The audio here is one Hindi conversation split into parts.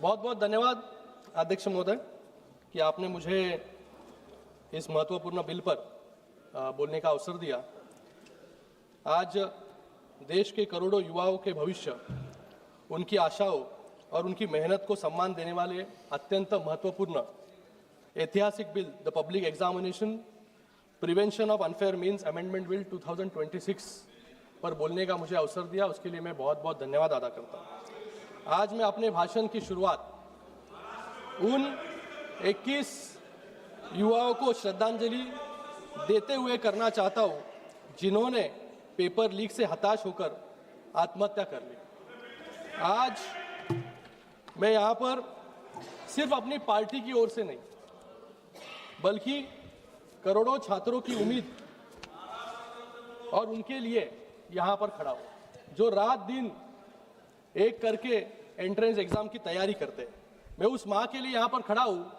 बहुत बहुत धन्यवाद अध्यक्ष महोदय कि आपने मुझे इस महत्वपूर्ण बिल पर बोलने का अवसर दिया। आज देश के करोड़ों युवाओं के भविष्य, उनकी आशाओं और उनकी मेहनत को सम्मान देने वाले अत्यंत महत्वपूर्ण ऐतिहासिक bill the public examination prevention of unfair means amendment bill 2026 पर बोलने का मुझे अवसर दिया, उसके लिए मैं बहुत बहुत धन्यवाद अदा करता हूँ। आज मैं अपने भाषण की शुरुआत उन 21 युवाओं को श्रद्धांजलि देते हुए करना चाहता हूँ जिन्होंने पेपर लीक से हताश होकर आत्महत्या कर ली। आज मैं यहाँ पर सिर्फ अपनी पार्टी की ओर से नहीं बल्कि करोड़ों छात्रों की उम्मीद और उनके लिए यहाँ पर खड़ा हूँ जो रात दिन एक करके एंट्रेंस एग्जाम की तैयारी करते हैं। मैं उस माँ के लिए यहाँ पर खड़ा हूँ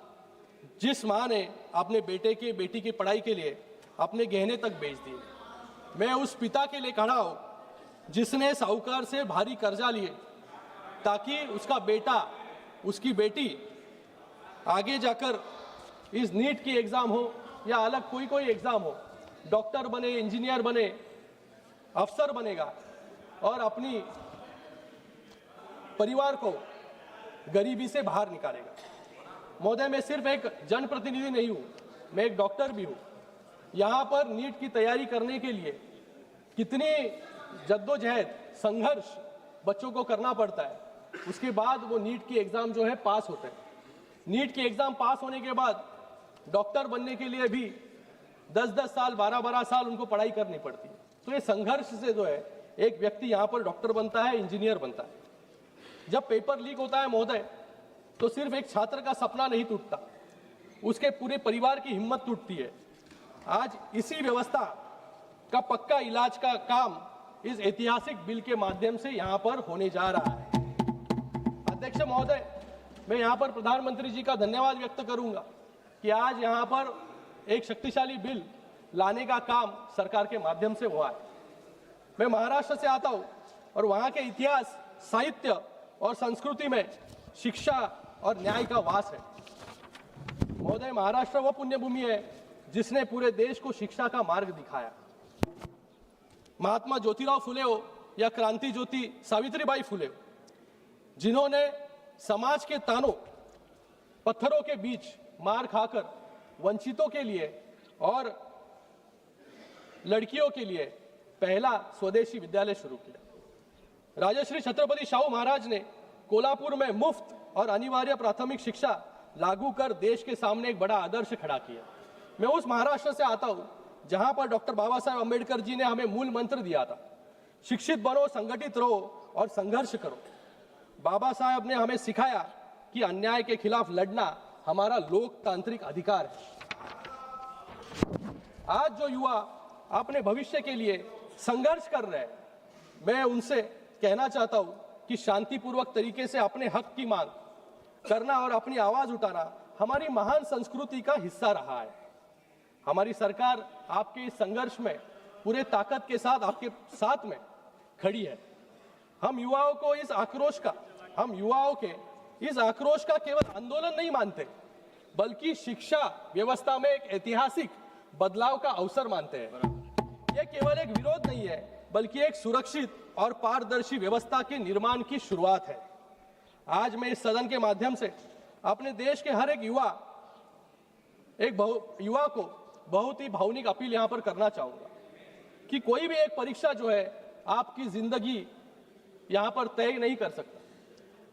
जिस माँ ने अपने बेटे के बेटी की पढ़ाई के लिए अपने गहने तक बेच दिए। मैं उस पिता के लिए खड़ा हूँ जिसने साहूकार से भारी कर्जा लिए ताकि उसका बेटा उसकी बेटी आगे जाकर इस नीट की एग्ज़ाम हो या अलग कोई एग्ज़ाम हो, डॉक्टर बने, इंजीनियर बने, अफसर बनेगा और अपनी परिवार को गरीबी से बाहर निकालेगा। महोदय, मैं सिर्फ एक जनप्रतिनिधि नहीं हूँ, मैं एक डॉक्टर भी हूँ। यहाँ पर नीट की तैयारी करने के लिए कितनी जद्दोजहद, संघर्ष बच्चों को करना पड़ता है, उसके बाद वो नीट की एग्ज़ाम जो है पास होते हैं। नीट की एग्ज़ाम पास होने के बाद डॉक्टर बनने के लिए भी 10-10 साल, 12-12 साल उनको पढ़ाई करनी पड़ती है। तो ये संघर्ष से जो है एक व्यक्ति यहाँ पर डॉक्टर बनता है, इंजीनियर बनता है। जब पेपर लीक होता है महोदय, तो सिर्फ एक छात्र का सपना नहीं टूटता, उसके पूरे परिवार की हिम्मत टूटती है। आज इसी व्यवस्था का पक्का इलाज का काम इस ऐतिहासिक बिल के माध्यम से यहाँ पर होने जा रहा है। अध्यक्ष महोदय, मैं यहाँ पर प्रधानमंत्री जी का धन्यवाद व्यक्त करूंगा कि आज यहाँ पर एक शक्तिशाली बिल लाने का काम सरकार के माध्यम से हुआ है। मैं महाराष्ट्र से आता हूँ और वहाँ के इतिहास, साहित्य और संस्कृति में शिक्षा और न्याय का वास है। महोदय, महाराष्ट्र वो पुण्यभूमि है जिसने पूरे देश को शिक्षा का मार्ग दिखाया। महात्मा ज्योतिराव फुले हो या क्रांति ज्योति सावित्रीबाई फुले हो, जिन्होंने समाज के तानों पत्थरों के बीच मार खाकर वंचितों के लिए और लड़कियों के लिए पहला स्वदेशी विद्यालय शुरू किया। राजश्री छत्रपति शाहू महाराज ने कोल्हापुर में मुफ्त और अनिवार्य प्राथमिक शिक्षा लागू कर देश के सामने एक बड़ा आदर्श खड़ा किया। मैं उस महाराष्ट्र से आता हूँ जहां पर डॉक्टर बाबा साहेब अम्बेडकर जी ने हमें मूल मंत्र दिया था, शिक्षित बनो, संगठित रहो और संघर्ष करो। बाबा साहब ने हमें सिखाया कि अन्याय के खिलाफ लड़ना हमारा लोकतांत्रिक अधिकार है। आज जो युवा अपने भविष्य के लिए संघर्ष कर रहे हैं, मैं उनसे कहना चाहता हूं कि शांतिपूर्वक तरीके से अपने हक की मांग करना और अपनी आवाज उठाना हमारी महान संस्कृति का हिस्सा रहा है। हमारी सरकार आपके इस संघर्ष में पूरे ताकत के साथ आपके साथ में खड़ी है। हम युवाओं के इस आक्रोश का केवल आंदोलन नहीं मानते, बल्कि शिक्षा व्यवस्था में एक ऐतिहासिक बदलाव का अवसर मानते हैं। यह केवल एक विरोध नहीं है, बल्कि एक सुरक्षित और पारदर्शी व्यवस्था के निर्माण की शुरुआत है। आज मैं इस सदन के माध्यम से अपने देश के हर एक युवा को बहुत ही भावनिक अपील यहां पर करना चाहूंगा कि कोई भी एक परीक्षा जो है आपकी जिंदगी यहां पर तय नहीं कर सकता।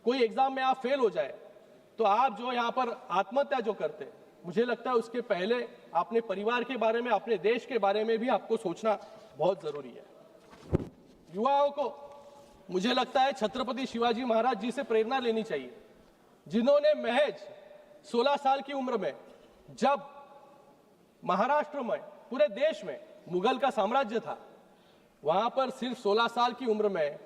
कोई एग्जाम में आप फेल हो जाए तो आप जो यहां पर आत्महत्या जो करते हैं, मुझे लगता है उसके पहले अपने परिवार के बारे में, अपने देश के बारे में भी आपको सोचना बहुत जरूरी है। युवाओं को मुझे लगता है छत्रपति शिवाजी महाराज जी से प्रेरणा लेनी चाहिए, जिन्होंने महज 16 साल की उम्र में, जब महाराष्ट्र में, पूरे देश में मुगल का साम्राज्य था, वहां पर सिर्फ 16 साल की उम्र में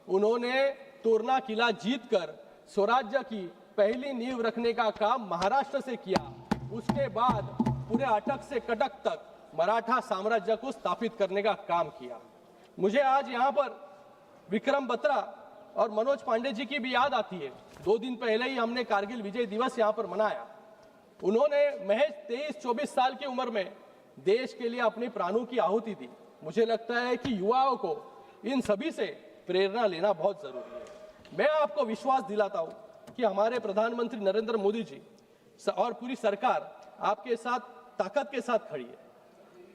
उन्होंने तोरना किला जीतकर स्वराज्य की पहली नींव रखने का काम महाराष्ट्र से किया। उसके बाद पूरे अटक से कटक तक मराठा साम्राज्य को स्थापित करने का काम किया। मुझे आज यहाँ पर विक्रम बत्रा और मनोज पांडे जी की भी याद आती है। 2 दिन पहले ही हमने कारगिल विजय दिवस यहाँ पर मनाया। उन्होंने महज 23-24 साल की उम्र में देश के लिए अपने प्राणों की आहुति दी। मुझे लगता है कि युवाओं को इन सभी से प्रेरणा लेना बहुत जरूरी है। मैं आपको विश्वास दिलाता हूं कि हमारे प्रधानमंत्री नरेंद्र मोदी जी और पूरी सरकार आपके साथ ताकत के साथ खड़ी है।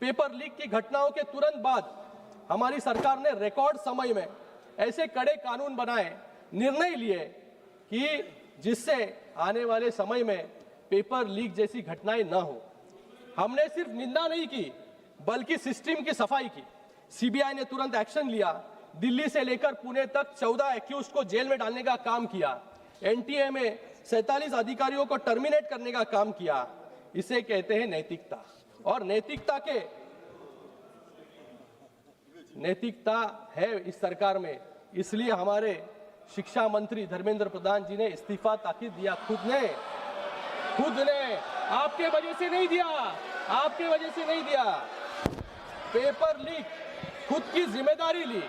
पेपर लीक की घटनाओं के तुरंत बाद हमारी सरकार ने रिकॉर्ड समय में ऐसे कड़े कानून बनाए, निर्णय लिए कि जिससे आने वाले समय में पेपर लीक जैसी घटनाएं न हो। हमने सिर्फ निंदा नहीं की बल्कि सिस्टम की सफाई की। सीबीआई ने तुरंत एक्शन लिया। दिल्ली से लेकर पुणे तक 14 एक्यूज को जेल में डालने का काम किया। एनटीए में 47 अधिकारियों को टर्मिनेट करने का काम किया। इसे कहते हैं नैतिकता, और नैतिकता है इस सरकार में। इसलिए हमारे शिक्षा मंत्री धर्मेंद्र प्रधान जी ने इस्तीफा ताकीद दिया। खुद ने आपके वजह से नहीं दिया, आपके वजह से नहीं दिया। पेपर लीक खुद की जिम्मेदारी ली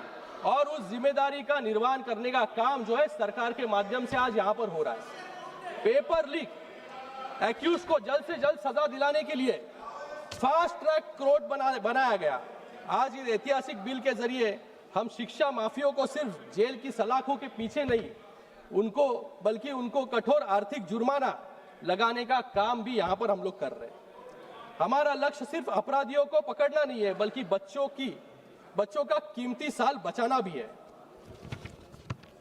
और उस जिम्मेदारी का निर्वहन करने का काम जो है सरकार के माध्यम से आज यहां पर हो रहा है। पेपर लीक एक्यूज को जल्द से जल्द सजा दिलाने के लिए फास्ट ट्रैक कोर्ट बनाया गया। आज इस ऐतिहासिक बिल के जरिए हम शिक्षा माफियों को सिर्फ जेल की सलाखों के पीछे नहीं, बल्कि उनको कठोर आर्थिक जुर्माना लगाने का काम भी यहां पर हम लोग कर रहे हैं। हमारा लक्ष्य सिर्फ अपराधियों को पकड़ना नहीं है, बल्कि बच्चों का कीमती साल बचाना भी है।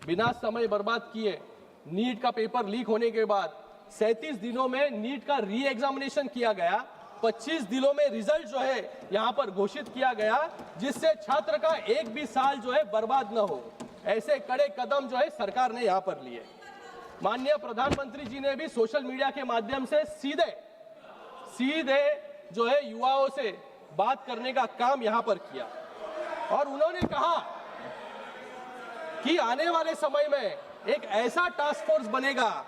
बिना समय बर्बाद किए नीट का पेपर लीक होने के बाद 37 दिनों में नीट का री एग्जामिनेशन किया गया। 25 दिनों में रिजल्ट जो है यहां पर घोषित किया गया, जिससे छात्र का एक भी साल जो है बर्बाद न हो। ऐसे कड़े कदम जो है सरकार ने यहां पर लिए। माननीय प्रधानमंत्री जी ने भी सोशल मीडिया के माध्यम से सीधे जो है युवाओं से बात करने का काम यहां पर किया, और उन्होंने कहा कि आने वाले समय में एक ऐसा टास्क फोर्स बनेगा।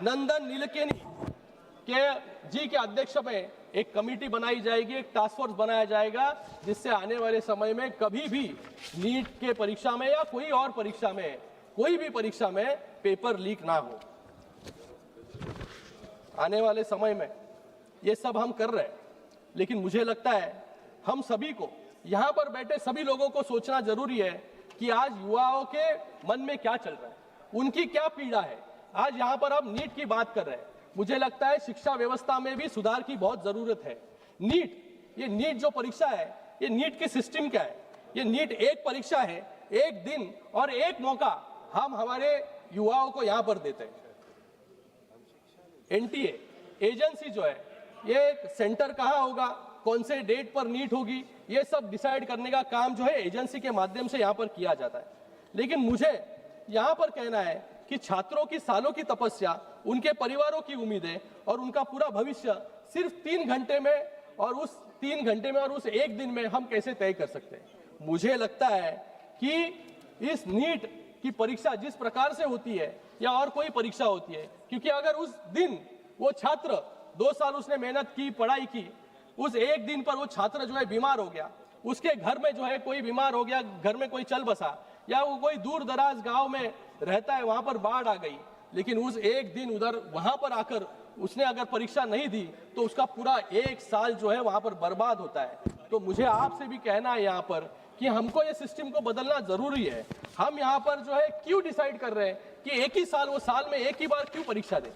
नंदन नीलेकनी जी के अध्यक्ष में एक कमेटी बनाई जाएगी, एक टास्क फोर्स बनाया जाएगा, जिससे आने वाले समय में कभी भी नीट के परीक्षा में या कोई और परीक्षा में, कोई भी परीक्षा में पेपर लीक ना हो। आने वाले समय में ये सब हम कर रहे हैं, लेकिन मुझे लगता है हम सभी को, यहां पर बैठे सभी लोगों को सोचना जरूरी है कि आज युवाओं के मन में क्या चल रहा है, उनकी क्या पीड़ा है। आज यहां पर हम नीट की बात कर रहे हैं। मुझे लगता है शिक्षा व्यवस्था में भी सुधार की बहुत जरूरत है। ये नीट जो परीक्षा है, ये नीट की सिस्टम क्या है? ये नीट एक परीक्षा है, एक दिन और एक मौका हम हमारे युवाओं को यहां पर देते हैं। एनटीए एजेंसी जो है, ये सेंटर कहां होगा, कौन से डेट पर नीट होगी, ये सब डिसाइड करने का काम जो है एजेंसी के माध्यम से यहां पर किया जाता है। लेकिन मुझे यहां पर कहना है कि छात्रों की सालों की तपस्या, उनके परिवारों की उम्मीदें और उनका पूरा भविष्य सिर्फ 3 घंटे में और उस 3 घंटे में और उस एक दिन में हम कैसे तय कर सकते हैं। मुझे लगता है कि इस नीट की परीक्षा जिस प्रकार से होती है या और कोई परीक्षा होती है, क्योंकि अगर उस दिन वो छात्र 2 साल उसने मेहनत की, पढ़ाई की, उस एक दिन पर वो छात्र जो है बीमार हो गया, उसके घर में जो है कोई बीमार हो गया, घर में कोई चल बसा, या वो कोई दूर दराज गांव में रहता है, वहां पर बाढ़ आ गई, लेकिन उस एक दिन उधर वहां पर आकर उसने अगर परीक्षा नहीं दी तो उसका पूरा 1 साल जो है वहां पर बर्बाद होता है। तो मुझे आपसे भी कहना है यहाँ पर कि हमको ये सिस्टम को बदलना जरूरी है। हम यहाँ पर जो है क्यों डिसाइड कर रहे हैं कि एक ही साल, वो साल में एक ही बार क्यों परीक्षा दें।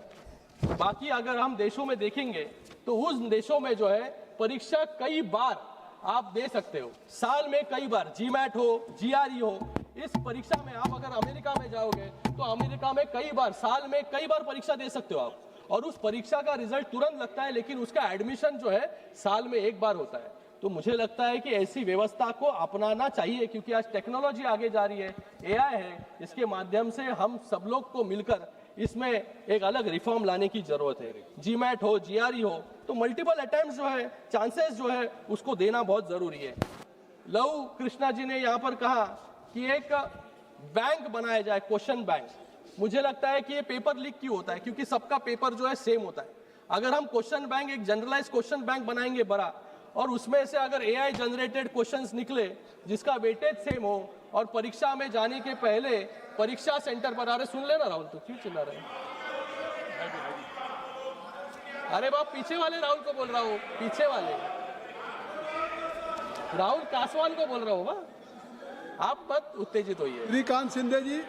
बाकी अगर हम देशों में देखेंगे तो उस देशों में जो है परीक्षा कई बार आप दे सकते हो, साल में कई बार, जीमैट हो, जीआरई हो। इस परीक्षा में आप अगर अमेरिका में जाओगे तो अमेरिका में कई बार, साल में कई बार परीक्षा दे सकते हो आप, और उस परीक्षा का रिजल्ट तुरंत लगता है, लेकिन उसका एडमिशन जो है साल में एक बार होता है। तो मुझे लगता है कि ऐसी व्यवस्था को अपनाना चाहिए, क्योंकि आज टेक्नोलॉजी आगे जा रही है, एआई है, इसके माध्यम से हम सब लोग को मिलकर इसमें एक अलग रिफॉर्म लाने की जरूरत है। जीमैट हो, जीआरई हो, तो मल्टीपल अटेम्प्ट जो है, चांसेस जो है, उसको देना बहुत जरूरी है। लव कृष्णा जी ने यहाँ पर कहा कि एक बैंक बनाया जाए, क्वेश्चन बैंक। मुझे लगता है कि ये पेपर लीक क्यों होता है, क्योंकि सबका पेपर जो है सेम होता है। अगर हम क्वेश्चन बैंक, एक जनरलाइज क्वेश्चन बैंक बनाएंगे बड़ा, और उसमें से अगर एआई जनरेटेड क्वेश्चंस निकले जिसका वेटेज सेम हो, और परीक्षा में जाने के पहले परीक्षा सेंटर पर, अरे सुन लेना राहुल, तो क्यों चिल्ला रहे हैं? अरे बाप, पीछे वाले राहुल को बोल रहा हूँ, पीछे वाले राहुल कासवान को बोल रहा हूँ। आप मत उत्तेजित होइए। श्रीकांत शिंदे जी,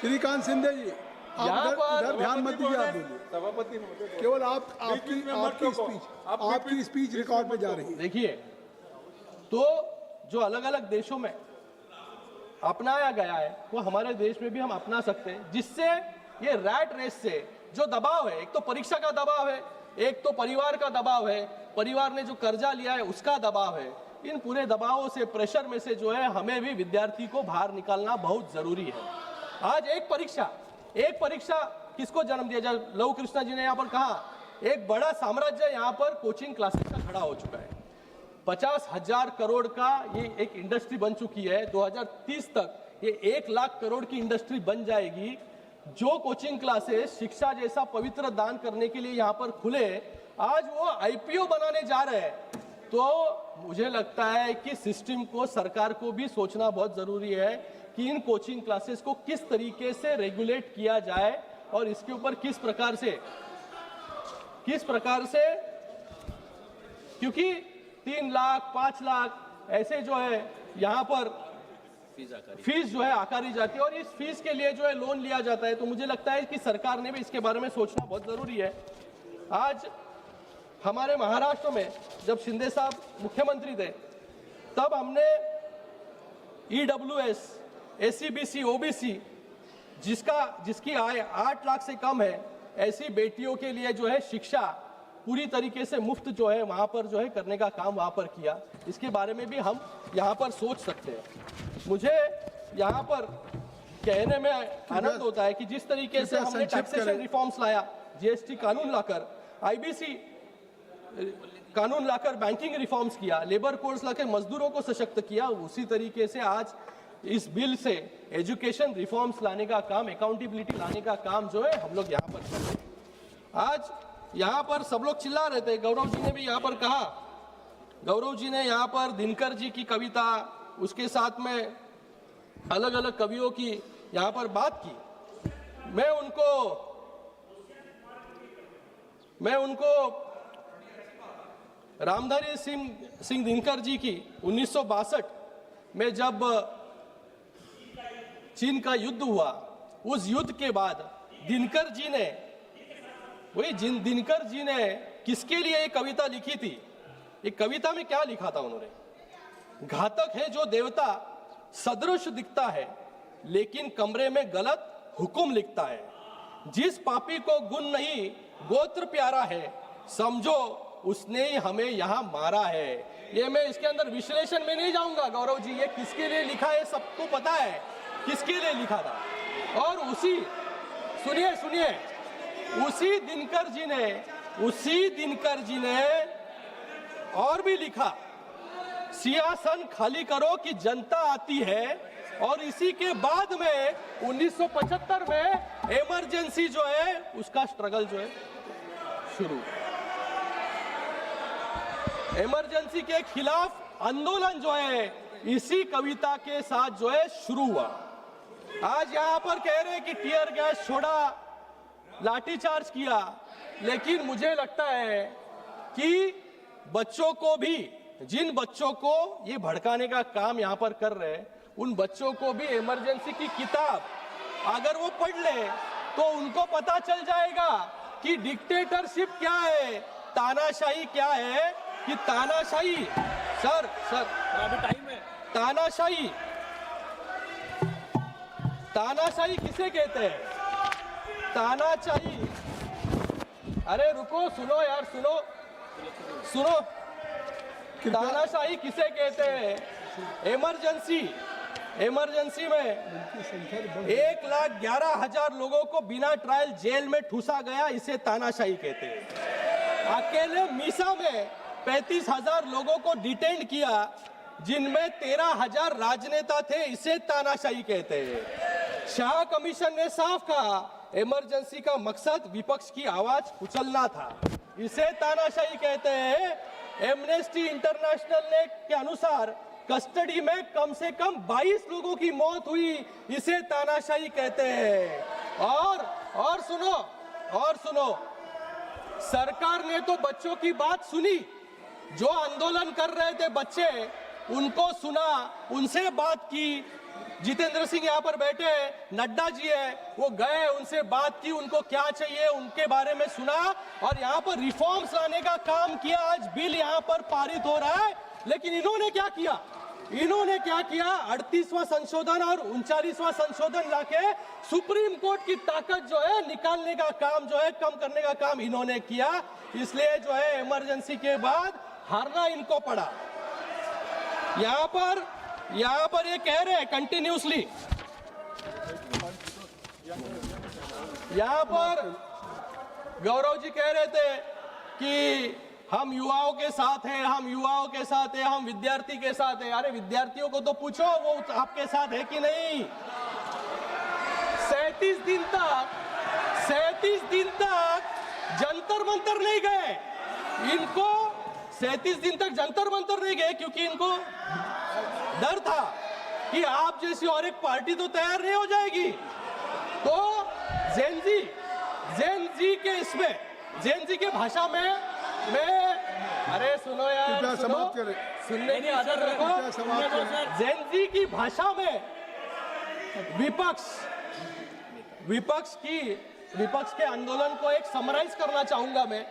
श्रीकांत शिंदे जी, यहाँ आप पर इधर ध्यान मत दीजिए, आप बोलिए। सभापति महोदय, केवल आपकी स्पीच रिकॉर्ड पे जा रही है। देखिए, तो जो अलग अलग देशों में अपनाया गया है वो हमारे देश में भी हम अपना सकते हैं, जिससे ये रैट रेस से जो दबाव है, एक तो परीक्षा का दबाव है, एक तो परिवार का दबाव है, परिवार ने जो कर्जा लिया है उसका दबाव है, इन पूरे दबावों से, प्रेशर में से जो है हमें भी विद्यार्थी को बाहर निकालना बहुत जरूरी है। आज एक परीक्षा किसको जन्म दिया जाए? लव कृष्णा जी ने यहाँ पर कहा, एक बड़ा साम्राज्य यहाँ पर कोचिंग क्लासेस का खड़ा हो चुका है। 50,000 करोड़ का ये एक इंडस्ट्री बन चुकी है। 2030 तक ये 1 लाख करोड़ की इंडस्ट्री बन जाएगी। जो कोचिंग क्लासेस शिक्षा जैसा पवित्र दान करने के लिए यहाँ पर खुले, आज वो आईपीओ बनाने जा रहे हैं। तो मुझे लगता है कि सिस्टम को, सरकार को भी सोचना बहुत जरूरी है कि इन कोचिंग क्लासेस को किस तरीके से रेगुलेट किया जाए और इसके ऊपर किस प्रकार से, क्योंकि 3 लाख 5 लाख ऐसे जो है यहाँ पर फीस जो है आकारी जाती है और इस फीस के लिए जो है लोन लिया जाता है। तो मुझे लगता है कि सरकार ने भी इसके बारे में सोचना बहुत जरूरी है। आज हमारे महाराष्ट्र में जब शिंदे साहब मुख्यमंत्री थे, तब हमने EWS, SC/BC, OBC जिसकी आय 8 लाख से कम है, ऐसी बेटियों के लिए जो है शिक्षा पूरी तरीके से मुफ्त जो है वहां पर जो है करने का काम वहां पर किया। इसके बारे में भी हम यहाँ पर सोच सकते हैं। मुझे यहाँ पर कहने में आनंद होता है कि जिस तरीके से हमने टैक्सेशन रिफॉर्म्स लाया, GST कानून लाकर, IBC कानून लाकर बैंकिंग रिफॉर्म्स किया, लेबर कोड्स लाकर मजदूरों को सशक्त किया, उसी तरीके से आज इस बिल से एजुकेशन रिफॉर्म्स लाने का काम, अकाउंटेबिलिटी लाने का काम जो है हम लोग यहाँ पर कर रहे हैं। आज यहाँ पर सब लोग चिल्ला रहे थे, गौरव जी ने भी यहाँ पर कहा, गौरव जी ने यहाँ पर दिनकर जी की कविता, उसके साथ में अलग अलग कवियों की यहाँ पर बात की। मैं उनको रामधारी सिंह दिनकर जी की 1962 में जब चीन का युद्ध हुआ, उस युद्ध के बाद दिनकर जी ने किसके लिए एक कविता लिखी थी? एक कविता में क्या लिखा था उन्होंने? घातक है जो देवता सदृश दिखता है, लेकिन कमरे में गलत हुक्म लिखता है। जिस पापी को गुण नहीं गोत्र प्यारा है, समझो उसने ही हमें यहाँ मारा है। ये मैं इसके अंदर विश्लेषण में नहीं जाऊंगा गौरव जी, ये किसके लिए लिखा है सबको पता है किसके लिए लिखा था। और सुनिए उसी दिनकर जी ने और भी लिखा, सियासन खाली करो कि जनता आती है। और इसी के बाद में 1975 में इमरजेंसी जो है उसका स्ट्रगल जो है शुरू, इमरजेंसी के खिलाफ आंदोलन जो है इसी कविता के साथ जो है शुरू हुआ। आज यहाँ पर कह रहे हैं कि टीयर गैस छोड़ा, लाठीचार्ज किया, लेकिन मुझे लगता है कि बच्चों को भी, जिन बच्चों को ये भड़काने का काम यहाँ पर कर रहे हैं, उन बच्चों को भी इमरजेंसी की किताब अगर वो पढ़ ले तो उनको पता चल जाएगा कि डिक्टेटरशिप क्या है, तानाशाही क्या है। कि तानाशाही, सर अभी टाइम है, तानाशाही किसे कहते हैं? तानाशाही, अरे रुको, सुनो यार, सुनो, तानाशाही किसे कहते हैं? इमरजेंसी में 1,11,000 लोगों को बिना ट्रायल जेल में ठूसा गया, इसे तानाशाही कहते हैं। अकेले मीसा में 35,000 लोगों को डिटेन किया, जिनमें 13,000 राजनेता थे, इसे तानाशाही कहते हैं। शाह कमीशन ने साफ कहा, इमरजेंसी का मकसद विपक्ष की आवाज कुचलना था, इसे तानाशाही कहते हैं। एमनेस्टी इंटरनेशनल ने के अनुसार कस्टडी में कम से कम 22 लोगों की मौत हुई, इसे तानाशाही कहते हैं। और सुनो, सरकार ने तो बच्चों की बात सुनी, जो आंदोलन कर रहे थे बच्चे, उनको सुना, उनसे बात की। जितेंद्र सिंह यहाँ पर बैठे, नड्डा जी है, वो गए, उनसे बात की, उनको क्या चाहिए उनके बारे में सुना और यहाँ पर रिफॉर्म्स लाने का काम किया। आज बिल यहाँ पर पारित हो रहा है, लेकिन इन्होंने क्या किया? 38वां संशोधन और 39वां संशोधन लाके सुप्रीम कोर्ट की ताकत जो है निकालने का काम जो है, कम करने का काम इन्होंने किया। इसलिए जो है इमरजेंसी के बाद हारना इनको पड़ा। यहाँ पर ये कह रहे हैं कंटिन्यूसली, यहाँ पर गौरव जी कह रहे थे कि हम युवाओं के साथ हैं, हम विद्यार्थी के साथ हैं। अरे विद्यार्थियों को तो पूछो वो आपके साथ है कि नहीं। 37 दिन तक जंतर मंतर नहीं गए, इनको 37 दिन तक जंतर मंतर नहीं गए क्योंकि इनको डर था कि आप जैसी और एक पार्टी तो तैयार नहीं हो जाएगी। तो जेन जी के भाषा में मैं, अरे सुनो यार, समाप्त करें, सुनने की आदत रखो। जेन जी की भाषा में विपक्ष के आंदोलन को एक समराइज करना चाहूंगा मैं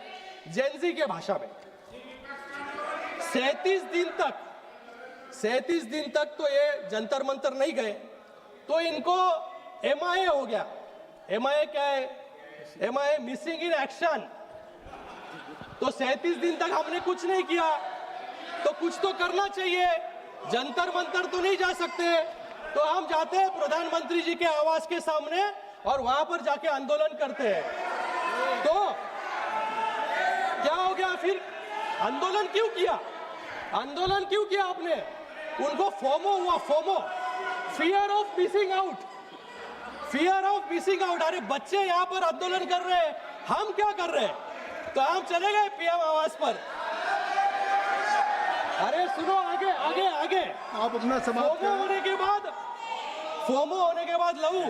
जेन जी के भाषा में। 37 दिन तक तो ये जंतर मंतर नहीं गए, तो इनको MIA हो गया। MIA क्या है? MIA missing in action. तो 37 दिन तक हमने कुछ नहीं किया, तो कुछ तो करना चाहिए। जंतर मंतर तो नहीं जा सकते, तो हम जाते हैं प्रधानमंत्री जी के आवास के सामने और वहां पर जाके आंदोलन करते हैं। तो क्या हो गया फिर? आंदोलन क्यों किया आपने? उनको फोमो हुआ, फियर ऑफ मिसिंग आउट। अरे बच्चे यहाँ पर आंदोलन कर रहे हैं, हम क्या कर रहे हैं? तो हम चले गए PM आवास पर। अरे सुनो, आगे आप अपना समाप्त फोमो होने के बाद लहू,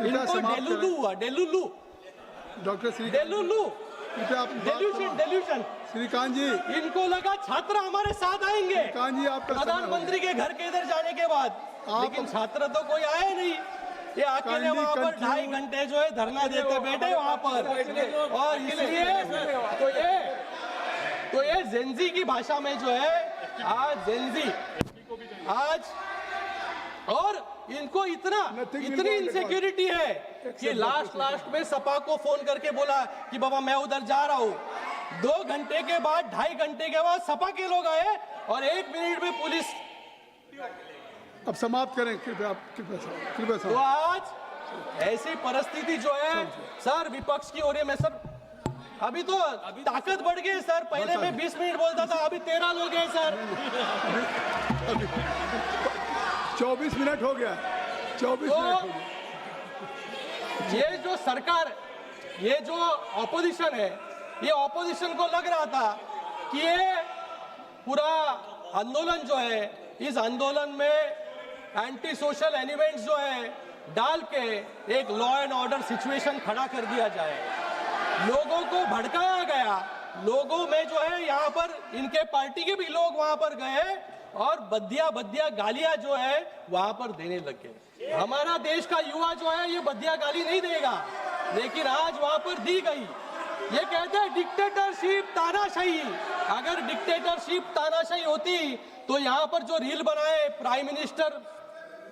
इनको डेलुलू हुआ, डॉक्टर डेल्यूशन। श्रीकांत जी, इनको लगा छात्र हमारे साथ आएंगे श्रीकांत जी, आपका प्रधानमंत्री के घर के इधर जाने के बाद, लेकिन छात्र तो कोई आए नहीं। ये अकेले वहाँ पर 2.5 घंटे जो है धरना देते बैठे वहाँ पर। और इसलिए तो ये जेनजी की भाषा में जो है आज और इनको इतनी इनसिक्योरिटी है कि लास्ट में सपा को फोन करके बोला कि बाबा मैं उधर जा रहा हूँ। 2 घंटे के बाद, 2.5 घंटे के बाद सपा के लोग आए और 1 मिनट में पुलिस। अब समाप्त करें कृपया। तो आज ऐसी परिस्थिति जो है सर विपक्ष की हो रही है। मैं सर अभी तो ताकत बढ़ गई सर, पहले मैं 20 मिनट बोलता था, अभी 13 लोग हैं सर। 24 मिनट हो गया। ये जो सरकार, ये जो ऑपोजिशन है, ये ऑपोजिशन को लग रहा था कि ये पूरा आंदोलन जो है, इस आंदोलन में एंटी सोशल एलिमेंट्स जो है डाल के एक लॉ एंड ऑर्डर सिचुएशन खड़ा कर दिया जाए। लोगों को भड़काया गया, लोगों में जो है यहाँ पर इनके पार्टी के भी लोग वहां पर गए और बदिया गालियां जो है वहां पर देने लगे। हमारा देश का युवा जो है ये बदिया गाली नहीं देगा, लेकिन आज वहां पर दी गई। ये कहते हैं डिक्टेटरशिप, तानाशाही। अगर डिक्टेटरशिप, तानाशाही होती तो यहाँ पर जो रील बनाए प्राइम मिनिस्टर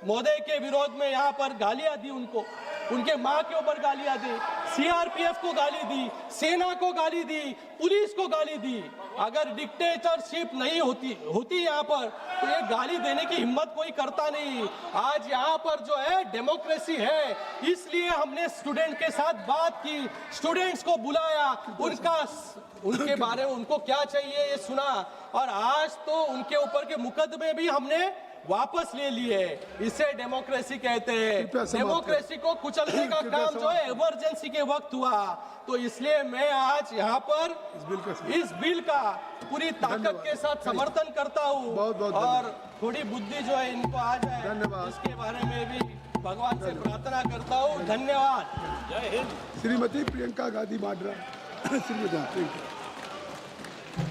महोदय के विरोध में, यहाँ पर गालियां दी उनको, उनके माँ के ऊपर गालियां दी, CRPF को गाली दी, सेना को गाली दी, पुलिस को गाली दी। अगर डिक्टेटरशिप नहीं होती यहाँ पर तो ये गाली देने की हिम्मत कोई करता नहीं। आज यहाँ पर जो है डेमोक्रेसी है, इसलिए हमने स्टूडेंट के साथ बात की, स्टूडेंट्स को बुलाया, उनके बारे में उनको क्या चाहिए ये सुना, और आज तो उनके ऊपर के मुकदमे भी हमने वापस ले लिए। इसे डेमोक्रेसी कहते हैं। कृपया समाप्त डेमोक्रेसी को कुचलने का कृपया काम जो है इमरजेंसी के वक्त हुआ। तो इसलिए मैं आज यहाँ पर इस बिल का पूरी ताकत के साथ समर्थन करता हूँ। बहुत बहुत और थोड़ी बुद्धि जो है इनको आ जाए, धन्यवाद। इसके बारे में भी भगवान से प्रार्थना करता हूँ। धन्यवाद। जय हिंद। Shrimati Priyanka Gandhi Vadra Shrimati, thank you.